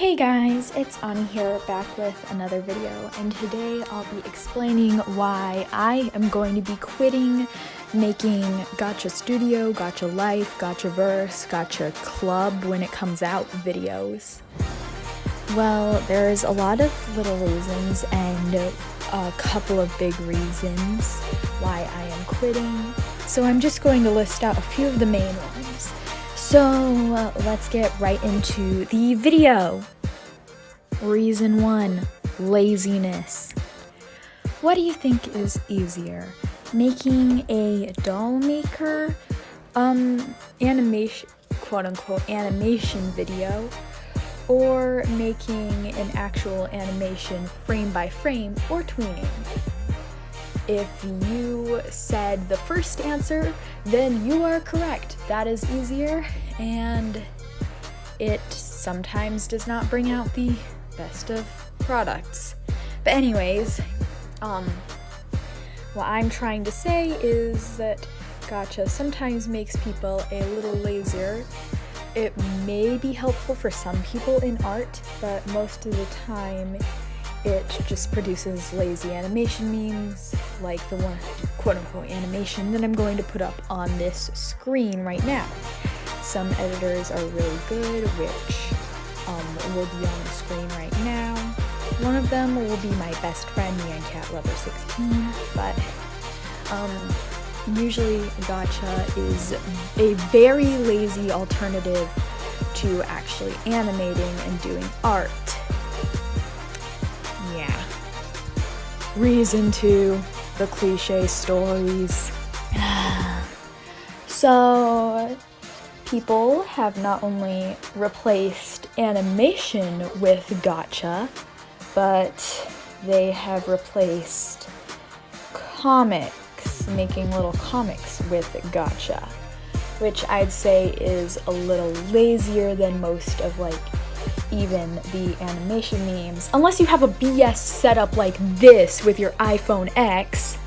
Hey guys, it's Ani here, back with another video, and today I'll be explaining why I am going to be quitting making Gacha Studio, Gacha Life, Gachaverse, Gacha Club when it comes out videos. Well, there's a lot of little reasons and a couple of big reasons why I am quitting, so I'm just going to list out a few of the main ones. So let's get right into the video. Reason 1, laziness. What do you think is easier? Making a doll maker, animation, quote-unquote animation video, or making an actual animation frame by frame, or tweening? If you said the first answer, then you are correct. That is easier, and it sometimes does not bring out the best of products. But anyways, what I'm trying to say is that Gacha sometimes makes people a little lazier. It may be helpful for some people in art, but most of the time it just produces lazy animation memes, like the one quote-unquote animation that I'm going to put up on this screen right now. Some editors are really good, which will be on the screen right now. One of them will be my best friend, MeandCatLover16, but usually Gacha is a very lazy alternative to actually animating and doing art. Yeah. Reason 2, the cliche stories. So, people have not only replaced animation with Gacha, but they have replaced comics, making little comics with Gacha, which I'd say is a little lazier than most of even the animation memes. Unless you have a BS setup like this with your iPhone X,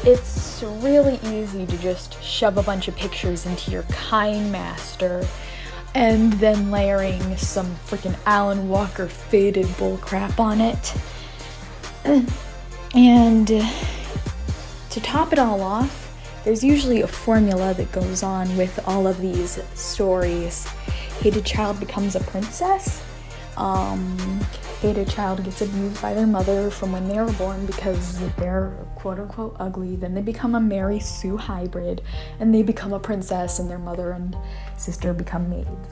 it's really easy to just shove a bunch of pictures into your KineMaster and then layering some freaking Alan Walker faded bullcrap on it. And to top it all off, there's usually a formula that goes on with all of these stories. Hated child becomes a princess. Hated child gets abused by their mother from when they were born because they're quote-unquote ugly. Then they become a Mary Sue hybrid, and they become a princess, and their mother and sister become maids.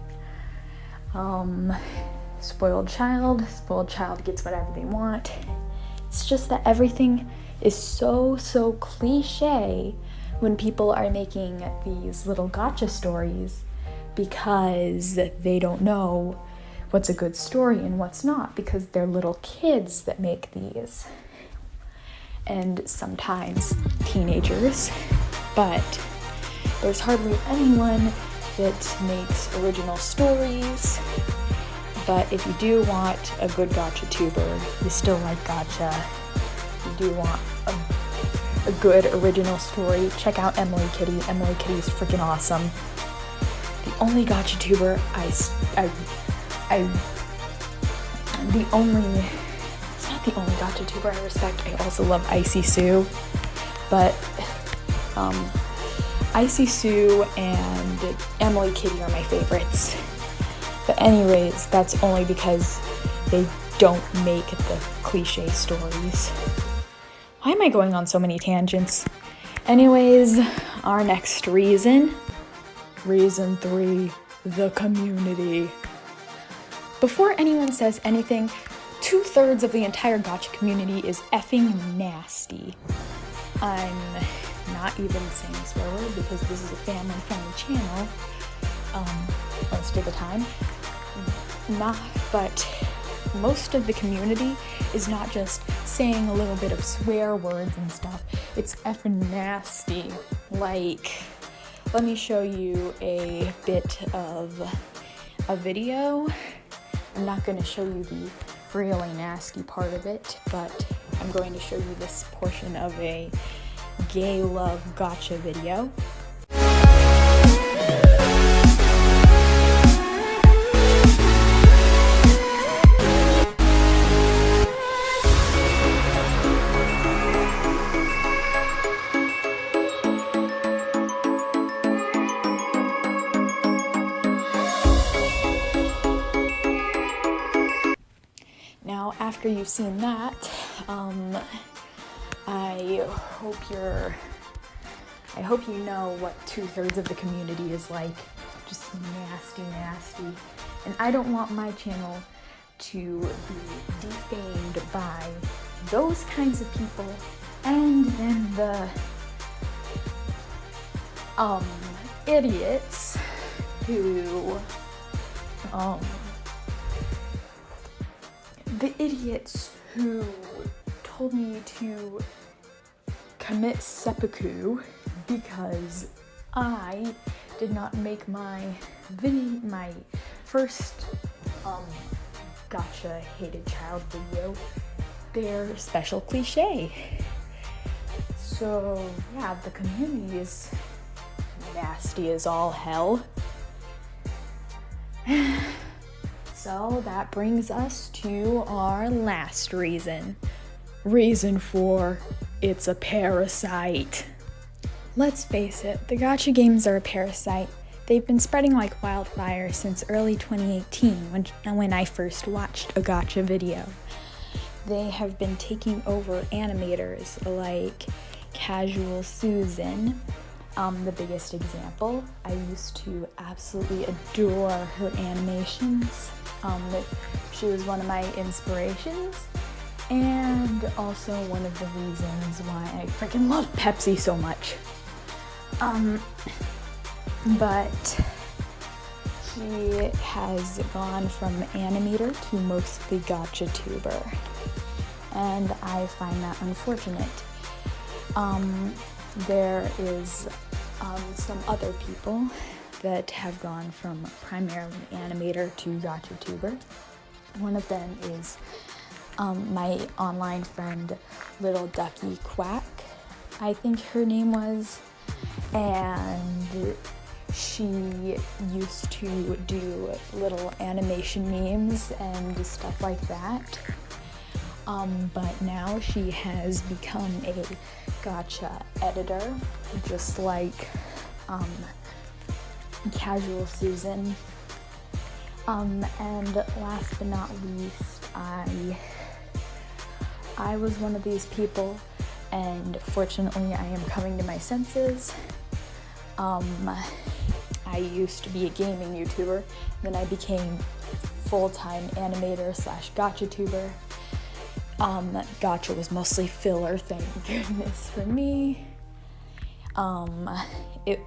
Spoiled child gets whatever they want. It's just that everything is so cliche when people are making these little Gacha stories, because they don't know what's a good story and what's not, because they're little kids that make these, and sometimes teenagers, but there's hardly anyone that makes original stories. But if you do want a good GachaTuber, you still like Gacha, you do want a good original story, check out Emily Kitty. Emily Kitty is freaking awesome. The only GachaTuber it's not the only GachaTuber I respect. I also love Icy Sue, but Icy Sue and Emily Kitty are my favorites. But anyways, that's only because they don't make the cliche stories. Why am I going on so many tangents? Anyways, our next reason. Reason 3, the community. Before anyone says anything, 2/3 of the entire Gacha community is effing nasty. I'm not even saying a swear word because this is a family-friendly channel, most of the time. But most of the community is not just saying a little bit of swear words and stuff. It's effing nasty. Let me show you a bit of a video. I'm not going to show you the really nasty part of it, but I'm going to show you this portion of a gay love Gacha video. you've seen that, I hope you know what 2/3 of the community is like. Just nasty. And I don't want my channel to be defamed by those kinds of people, and then the idiots who told me to commit seppuku because I did not make my first gacha hated child video their special cliche. So yeah, the community is nasty as all hell. So that brings us to our last reason. Reason 4, it's a parasite. Let's face it, the gacha games are a parasite. They've been spreading like wildfire since early 2018 when I first watched a gacha video. They have been taking over animators like Casual Susan, the biggest example. I used to absolutely adore her animations. She was one of my inspirations, and also one of the reasons why I freaking love Pepsi so much. But he has gone from animator to mostly GachaTuber, and I find that unfortunate. There is some other people that have gone from primarily animator to GachaTuber. One of them is my online friend, little Ducky, Quack, I think her name was, and she used to do little animation memes and stuff like that. But now she has become a gacha editor, just like Casual Susan. And last but not least, I was one of these people, and fortunately I am coming to my senses. I used to be a gaming YouTuber, then I became full-time animator / GachaTuber. Gacha was mostly filler, thank goodness for me. It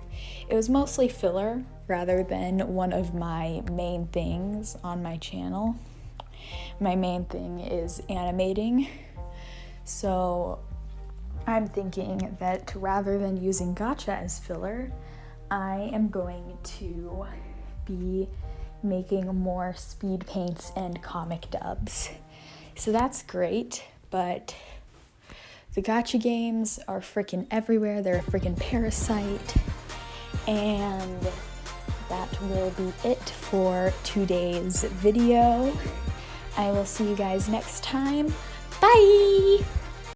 was mostly filler rather than one of my main things on my channel. My main thing is animating, so I'm thinking that rather than using gacha as filler, I am going to be making more speed paints and comic dubs. So that's great, but the gacha games are freaking everywhere. They're a freaking parasite. And that will be it for today's video. I will see you guys next time. Bye!